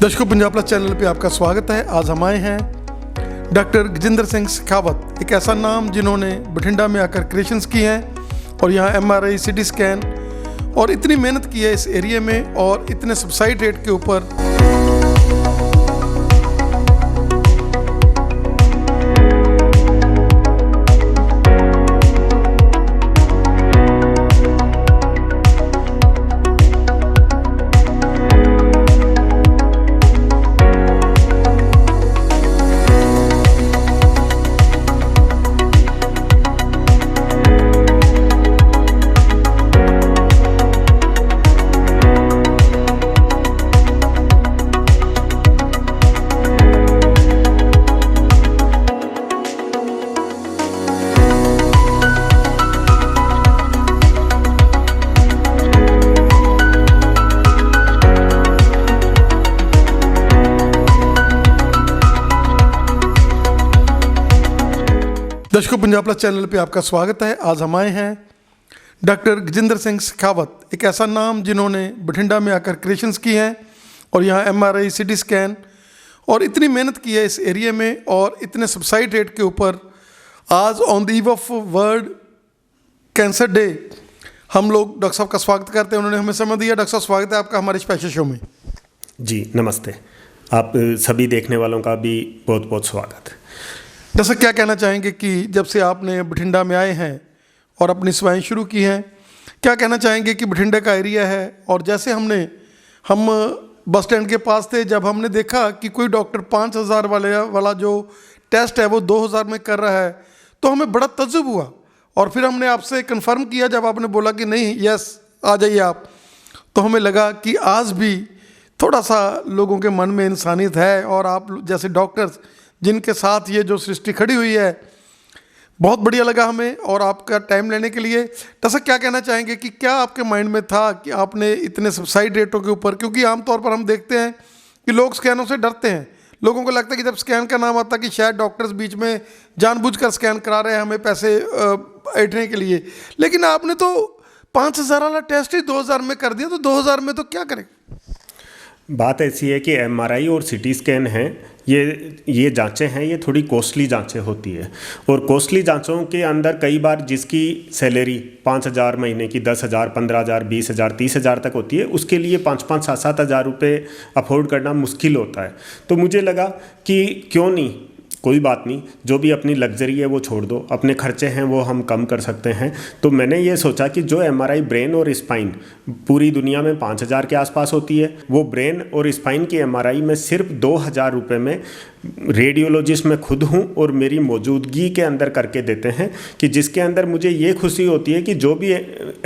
दर्शकों, Punjab plus channel पे आपका स्वागत है। आज हम आए हैं डॉक्टर गजेंद्र सिंह शेखावत, एक ऐसा नाम जिन्होंने बठिंडा में आकर क्रिएशंस की हैं और यहाँ MRI, CT स्कैन और इतनी मेहनत की है इस एरिया में और इतने सब्सिडी रेट के ऊपर। दर्शकों, पंजाब प्लस चैनल पे आपका स्वागत है। आज हम आए हैं डॉक्टर गजेंद्र सिंह शेखावत, एक ऐसा नाम जिन्होंने बठिंडा में आकर क्रिएशंस की हैं और यहाँ MRI, CT स्कैन और इतनी मेहनत की है इस एरिया में और इतने सब्सिडी रेट के ऊपर। आज on the eve of world cancer day हम लोग डॉक्टर साहब का स्वागत करते हैं। उन्होंने हमें समय दिया। डॉक्टर साहब, स्वागत है आपका हमारे स्पेशल शो में। जी नमस्ते। आप सभी देखने वालों का भी बहुत बहुत स्वागत है। डॉक्टर साहब, क्या कहना चाहेंगे कि जब से आपने बठिंडा में आए हैं और अपनी सेवाएं शुरू की हैं, क्या कहना चाहेंगे कि बठिंडा का एरिया है और जैसे हम बस स्टैंड के पास थे, जब हमने देखा कि कोई डॉक्टर 5,000 वाला जो टेस्ट है वो 2,000 में कर रहा है, तो हमें बड़ा तज्जुब हुआ और फिर हमने आपसे कंफर्म किया जब आपने बोला कि नहीं, यस आ जाइए आप। तो हमें लगा कि आज भी थोड़ा सा लोगों के मन में इंसानियत है और आप जैसे डॉक्टर्स जिनके साथ ये जो सृष्टि खड़ी हुई है, बहुत बढ़िया लगा हमें और आपका टाइम लेने के लिए। तो क्या कहना चाहेंगे कि क्या आपके माइंड में था कि आपने इतने सब्सिडी रेटों के ऊपर, क्योंकि आमतौर पर हम देखते हैं कि लोग स्कैनों से डरते हैं। लोगों को लगता है कि जब स्कैन का नाम आता है कि शायद डॉक्टर्स बीच में जानबूझकर स्कैन करा रहे हैं हमें पैसे ऐंठने के लिए, लेकिन आपने तो 5,000 वाला टेस्ट ही 2,000 में कर दिया, तो 2,000 में तो क्या करें। बात ऐसी है कि MRI और CT स्कैन हैं, ये जांचें हैं, ये थोड़ी कॉस्टली जांचें होती है और कॉस्टली जांचों के अंदर कई बार जिसकी सैलरी 5,000 महीने की, 10,000, 15,000, 20,000, 30,000 तक होती है, उसके लिए 5,000, 7,000 रुपये अफोर्ड करना मुश्किल होता है। तो मुझे लगा कि क्यों नहीं, कोई बात नहीं, जो भी अपनी लग्जरी है वो छोड़ दो, अपने खर्चे हैं वो हम कम कर सकते हैं। तो मैंने ये सोचा कि जो MRI ब्रेन और स्पाइन पूरी दुनिया में 5,000 के आसपास होती है, वो ब्रेन और स्पाइन की MRI में सिर्फ 2,000 रुपये में रेडियोलॉजिस्ट मैं खुद हूँ और मेरी मौजूदगी के अंदर करके देते हैं, कि जिसके अंदर मुझे ये खुशी होती है कि जो भी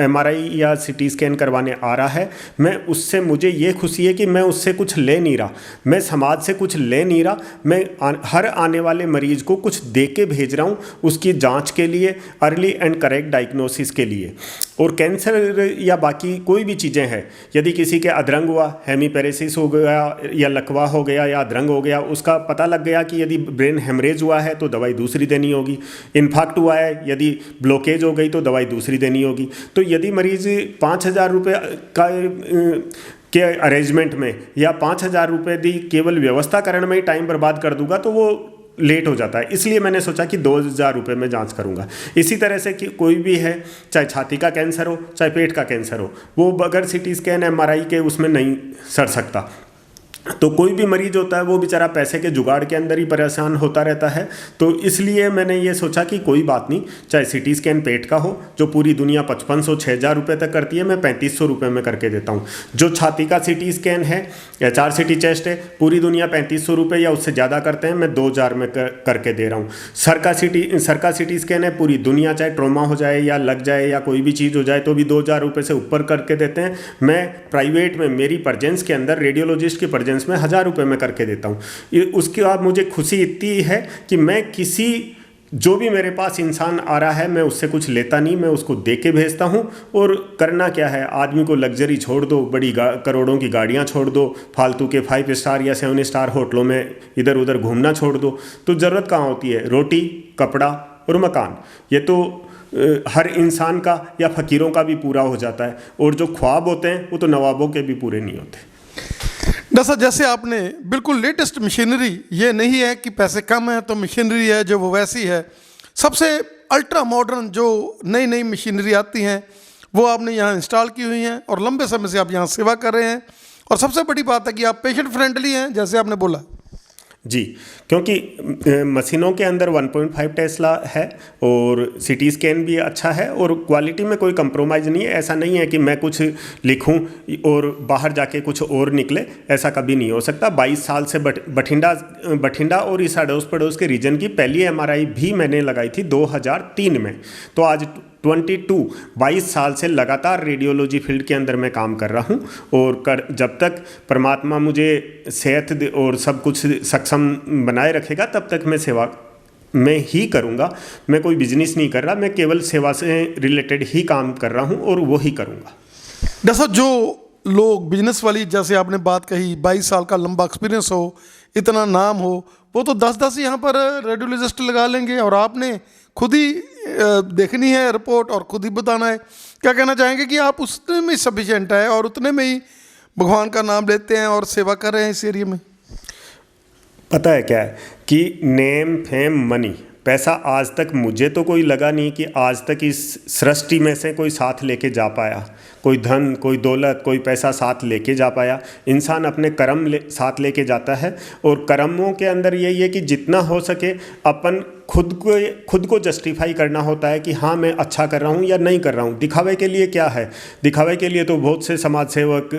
MRI या CT स्कैन करवाने आ रहा है, मैं उससे, मुझे ये खुशी है कि मैं उससे कुछ ले नहीं रहा, मैं समाज से कुछ ले नहीं रहा, मैं हर आने वाले मरीज को कुछ दे के भेज रहा हूँ उसकी जांच के लिए, अर्ली एंड करेक्ट डायग्नोसिस के लिए। और कैंसर या बाकी कोई भी चीज़ें हैं, यदि किसी के अधरंग हुआ, हेमीपेरेसिस हो गया या लकवा हो गया या अधरंग हो गया, उसका पता लग गया कि यदि ब्रेन हेमरेज हुआ है तो दवाई दूसरी देनी होगी, इन्फाक्ट हुआ है, यदि ब्लॉकेज हो गई तो दवाई दूसरी देनी होगी। तो यदि मरीज 5,000 रुपये का के अरेंजमेंट में या 5,000 रुपये दी केवल व्यवस्था करने में ही टाइम बर्बाद कर दूंगा तो वो लेट हो जाता है। इसलिए मैंने सोचा कि 2,000 रुपये में जांच करूंगा। इसी तरह से कि कोई भी है, चाहे छाती का कैंसर हो, चाहे पेट का कैंसर हो, वो बगैर CT स्कैन MRI के उसमें नहीं सर सकता। तो कोई भी मरीज होता है वो बेचारा पैसे के जुगाड़ के अंदर ही परेशान होता रहता है। तो इसलिए मैंने ये सोचा कि कोई बात नहीं, चाहे CT स्कैन पेट का हो जो पूरी दुनिया 5,500 6,000 रुपये तक करती है, मैं 3,500 रुपये में करके देता हूँ। जो छाती का CT स्कैन है या 4 CT चेस्ट है, पूरी दुनिया 3,500 रुपये या उससे ज़्यादा करते हैं, मैं 2,000 में करके दे रहा हूँ। सर का CT स्कैन है, पूरी दुनिया चाहे ट्रॉमा हो जाए या लग जाए या कोई भी चीज़ हो जाए तो भी 2,000 रुपये से ऊपर करके देते हैं। मैं प्राइवेट में मेरी प्रजेंस के अंदर, रेडियोलॉजिस्ट की प्रजेंस में 1,000 रुपये में करके देता हूँ। उसके बाद मुझे खुशी इतनी है कि मैं किसी, जो भी मेरे पास इंसान आ रहा है, मैं उससे कुछ लेता नहीं, मैं उसको दे के भेजता हूँ। और करना क्या है, आदमी को लग्जरी छोड़ दो, बड़ी करोड़ों की गाड़ियाँ छोड़ दो, फालतू के 5 स्टार या 7 स्टार होटलों में इधर उधर घूमना छोड़ दो। तो ज़रूरत कहाँ होती है, रोटी, कपड़ा और मकान। ये तो हर इंसान का या फ़कीरों का भी पूरा हो जाता है, और जो ख्वाब होते हैं वो तो नवाबों के भी पूरे नहीं होते। डॉक्टर साहब, जैसे आपने बिल्कुल लेटेस्ट मशीनरी, ये नहीं है कि पैसे कम हैं तो मशीनरी है जो वो वैसी है, सबसे अल्ट्रा मॉडर्न जो नई नई मशीनरी आती हैं वो आपने यहाँ इंस्टॉल की हुई हैं और लंबे समय से आप यहाँ सेवा कर रहे हैं। और सबसे बड़ी बात है कि आप पेशेंट फ्रेंडली हैं, जैसे आपने बोला। जी, क्योंकि मशीनों के अंदर 1.5 टेस्ला है और सीटी स्कैन भी अच्छा है और क्वालिटी में कोई कंप्रोमाइज़ नहीं है। ऐसा नहीं है कि मैं कुछ लिखूं और बाहर जाके कुछ और निकले, ऐसा कभी नहीं हो सकता। 22 साल से बठिंडा और इस अड़ोस पड़ोस के रीजन की पहली एमआरआई भी मैंने लगाई थी 2003 में। तो आज 22 साल से लगातार रेडियोलॉजी फील्ड के अंदर मैं काम कर रहा हूँ और जब तक परमात्मा मुझे सेहत और सब कुछ सक्षम बनाए रखेगा तब तक मैं सेवा में ही करूँगा। मैं कोई बिजनेस नहीं कर रहा, मैं केवल सेवा से रिलेटेड ही काम कर रहा हूँ और वो ही करूँगा। डॉक्टर साहब, जो लोग बिजनेस वाली, जैसे आपने बात कही 22 साल का लंबा एक्सपीरियंस हो, इतना नाम हो, वो तो 10-10 यहाँ पर रेडियोलॉजिस्ट लगा लेंगे और आपने खुद ही देखनी है रिपोर्ट और खुद ही बताना है। क्या कहना चाहेंगे कि आप उतने में सफिशिएंट है और उतने में ही भगवान का नाम लेते हैं और सेवा कर रहे हैं इस एरिया में? पता है क्या है कि नेम फेम मनी, पैसा आज तक मुझे तो कोई लगा नहीं कि आज तक इस सृष्टि में से कोई साथ लेके जा पाया। कोई धन, कोई दौलत, कोई पैसा साथ लेके जा पाया। इंसान अपने कर्म साथ लेके जाता है और कर्मों के अंदर यही है कि जितना हो सके अपन खुद को जस्टिफाई करना होता है कि हाँ मैं अच्छा कर रहा हूँ या नहीं कर रहा हूँ। दिखावे के लिए क्या है? दिखावे के लिए तो बहुत से समाज सेवक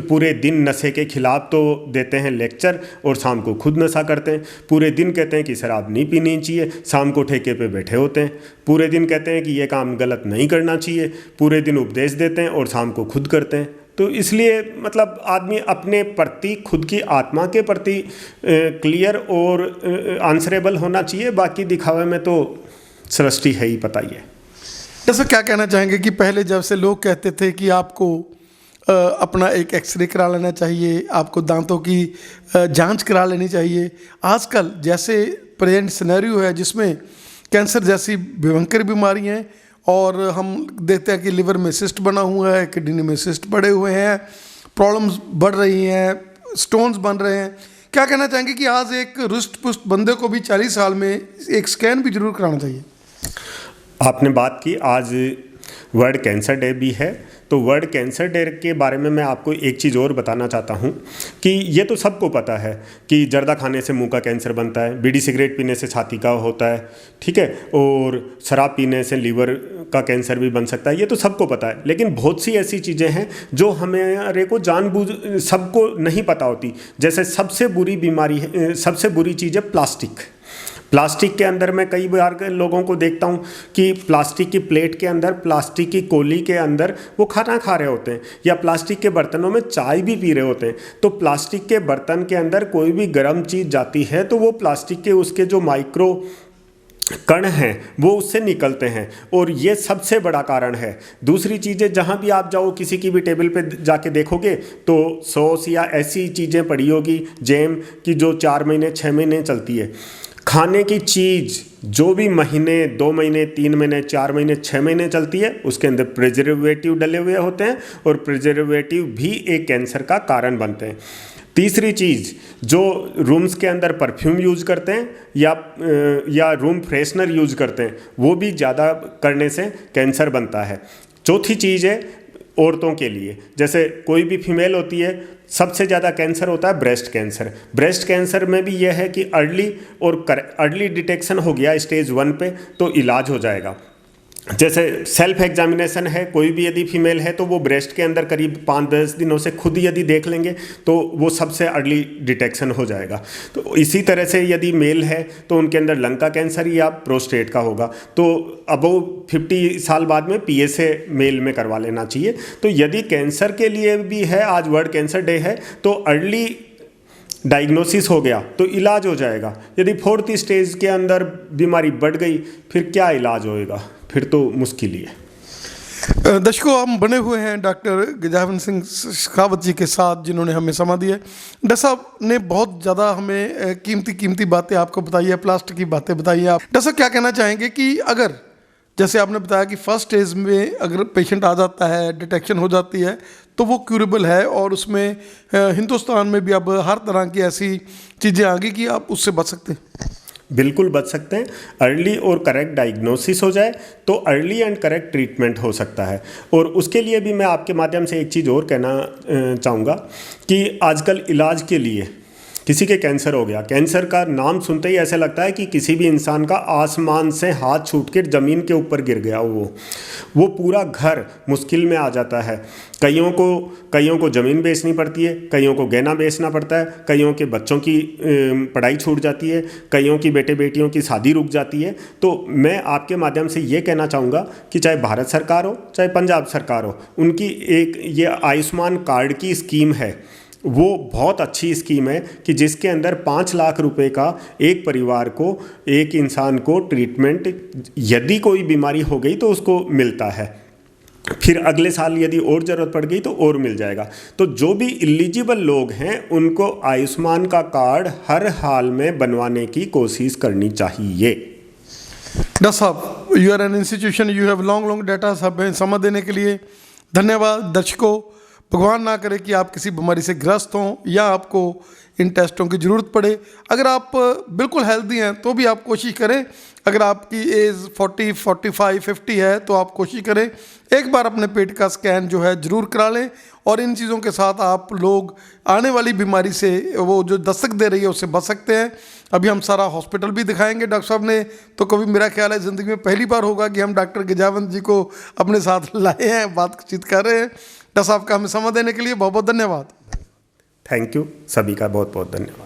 पूरे दिन नशे के खिलाफ तो देते हैं लेक्चर और शाम को खुद नशा करते हैं। पूरे दिन कहते हैं कि शराब नहीं पीनी चाहिए, शाम को ठेके पे बैठे होते हैं। पूरे दिन कहते हैं कि ये काम गलत नहीं करना चाहिए, पूरे दिन उपदेश देते हैं और शाम को खुद करते हैं। तो इसलिए मतलब आदमी अपने प्रति, खुद की आत्मा के प्रति क्लियर और आंसरेबल होना चाहिए। बाकी दिखावे में तो सृष्टि है ही, पता ही है। जैसे क्या कहना चाहेंगे कि पहले जब से लोग कहते थे कि आपको अपना एक एक्सरे करा लेना चाहिए, आपको दांतों की जांच करा लेनी चाहिए, आजकल जैसे प्रेजेंट सिनेरियो है जिसमें कैंसर जैसी भयंकर बीमारी हैं और हम देखते हैं कि लिवर में सिस्ट बना हुआ है, किडनी में सिस्ट पड़े हुए हैं, प्रॉब्लम्स बढ़ रही हैं, स्टोन्स बन रहे हैं। क्या कहना चाहेंगे कि आज एक रुष्ट पुष्ट बंदे को भी 40 साल में एक स्कैन भी जरूर कराना चाहिए? आपने बात की, आज वर्ल्ड कैंसर डे भी है, तो वर्ल्ड कैंसर डे के बारे में मैं आपको एक चीज़ और बताना चाहता हूँ कि ये तो सबको पता है कि जर्दा खाने से मुंह का कैंसर बनता है, बीड़ी सिगरेट पीने से छाती का होता है, ठीक है, और शराब पीने से लीवर का कैंसर भी बन सकता है, ये तो सबको पता है। लेकिन बहुत सी ऐसी चीज़ें हैं जो हमारे को जानबूझ सबको नहीं पता होती। जैसे सबसे बुरी बीमारी है, सबसे बुरी चीज़ है प्लास्टिक के अंदर मैं कई बार लोगों को देखता हूँ कि प्लास्टिक की प्लेट के अंदर, प्लास्टिक की कोली के अंदर वो खाना खा रहे होते हैं या प्लास्टिक के बर्तनों में चाय भी पी रहे होते हैं। तो प्लास्टिक के बर्तन के अंदर कोई भी गर्म चीज़ जाती है तो वो प्लास्टिक के उसके जो माइक्रो कण हैं वो उससे निकलते हैं और ये सबसे बड़ा कारण है। दूसरी चीज़ें, जहाँ भी आप जाओ, किसी की भी टेबल पे जाके देखोगे तो सॉस या ऐसी चीज़ें पड़ी होगी, जैम की, जो 4 महीने 6 महीने चलती है। खाने की चीज़ जो भी महीने, 2 महीने, 3 महीने, 4 महीने, 6 महीने चलती है, उसके अंदर प्रिजर्वेटिव डले हुए होते हैं और प्रिजर्वेटिव भी एक कैंसर का कारण बनते हैं। तीसरी चीज़, जो रूम्स के अंदर परफ्यूम यूज़ करते हैं या रूम फ्रेशनर यूज़ करते हैं, वो भी ज़्यादा करने से कैंसर बनता है। चौथी चीज़ है औरतों के लिए, जैसे कोई भी फीमेल होती है, सबसे ज़्यादा कैंसर होता है ब्रेस्ट कैंसर। ब्रेस्ट कैंसर में भी यह है कि अर्ली डिटेक्शन हो गया स्टेज 1 पे तो इलाज हो जाएगा। जैसे सेल्फ एग्जामिनेशन है, कोई भी यदि फीमेल है तो वो ब्रेस्ट के अंदर करीब 5-10 दिनों से खुद यदि देख लेंगे तो वो सबसे अर्ली डिटेक्शन हो जाएगा। तो इसी तरह से यदि मेल है तो उनके अंदर लंग का कैंसर या प्रोस्टेट का होगा तो अबव 50 साल बाद में PSA मेल में करवा लेना चाहिए। तो यदि कैंसर के लिए भी है, आज वर्ल्ड कैंसर डे है, तो अर्ली डायग्नोसिस हो गया तो इलाज हो जाएगा। यदि 4th स्टेज के अंदर बीमारी बढ़ गई फिर क्या इलाज होएगा, फिर तो मुश्किल ही है। दर्शकों, हम बने हुए हैं डॉक्टर गजानन सिंह शेखावत जी के साथ, जिन्होंने हमें समय दिया। डॉक्टर साहब ने बहुत ज़्यादा हमें कीमती बातें आपको बताई है, प्लास्टिक की बातें बताई है। आप डॉक्टर साहब क्या कहना चाहेंगे कि अगर जैसे आपने बताया कि फर्स्ट स्टेज में अगर पेशेंट आ जाता है, डिटेक्शन हो जाती है, तो वो क्यूरेबल है, और उसमें हिंदुस्तान में भी अब हर तरह की ऐसी चीज़ें आ गई कि आप उससे बच सकते हैं। बिल्कुल बच सकते हैं। अर्ली और करेक्ट डायग्नोसिस हो जाए तो अर्ली एंड करेक्ट ट्रीटमेंट हो सकता है। और उसके लिए भी मैं आपके माध्यम से एक चीज़ और कहना चाहूँगा कि आजकल इलाज के लिए किसी के कैंसर हो गया, कैंसर का नाम सुनते ही ऐसा लगता है कि किसी भी इंसान का आसमान से हाथ छूट के ज़मीन के ऊपर गिर गया वो पूरा घर मुश्किल में आ जाता है। कईयों को ज़मीन बेचनी पड़ती है, कईयों को गहना बेचना पड़ता है, कईयों के बच्चों की पढ़ाई छूट जाती है, कईयों की बेटे बेटियों की शादी रुक जाती है। तो मैं आपके माध्यम से ये कहना चाहूँगा कि चाहे भारत सरकार हो चाहे पंजाब सरकार हो, उनकी एक ये आयुष्मान कार्ड की स्कीम है, वो बहुत अच्छी स्कीम है कि जिसके अंदर 5 लाख रुपए का एक परिवार को, एक इंसान को ट्रीटमेंट यदि कोई बीमारी हो गई तो उसको मिलता है। फिर अगले साल यदि और ज़रूरत पड़ गई तो और मिल जाएगा। तो जो भी एलिजिबल लोग हैं उनको आयुष्मान का कार्ड हर हाल में बनवाने की कोशिश करनी चाहिए। डॉक्टर साहब, you are an institution, you have long data. हमें समय देने के लिए धन्यवाद। दर्शकों, भगवान ना करे कि आप किसी बीमारी से ग्रस्त हों या आपको इन टेस्टों की ज़रूरत पड़े। अगर आप बिल्कुल हेल्दी हैं तो भी आप कोशिश करें, अगर आपकी एज 40, 45, 50 है तो आप कोशिश करें एक बार अपने पेट का स्कैन जो है ज़रूर करा लें। और इन चीज़ों के साथ आप लोग आने वाली बीमारी से, वो जो दस्तक दे रही है, उससे बच सकते हैं। अभी हम सारा हॉस्पिटल भी दिखाएंगे डॉक्टर साहब ने, तो कभी मेरा ख्याल है ज़िंदगी में पहली बार होगा कि हम डॉक्टर गिजावंत जी को अपने साथ लाए हैं, बातचीत कर रहे हैं। डॉक्टर साहब का हमें समय देने के लिए बहुत बहुत धन्यवाद। थैंक यू, सभी का बहुत बहुत धन्यवाद।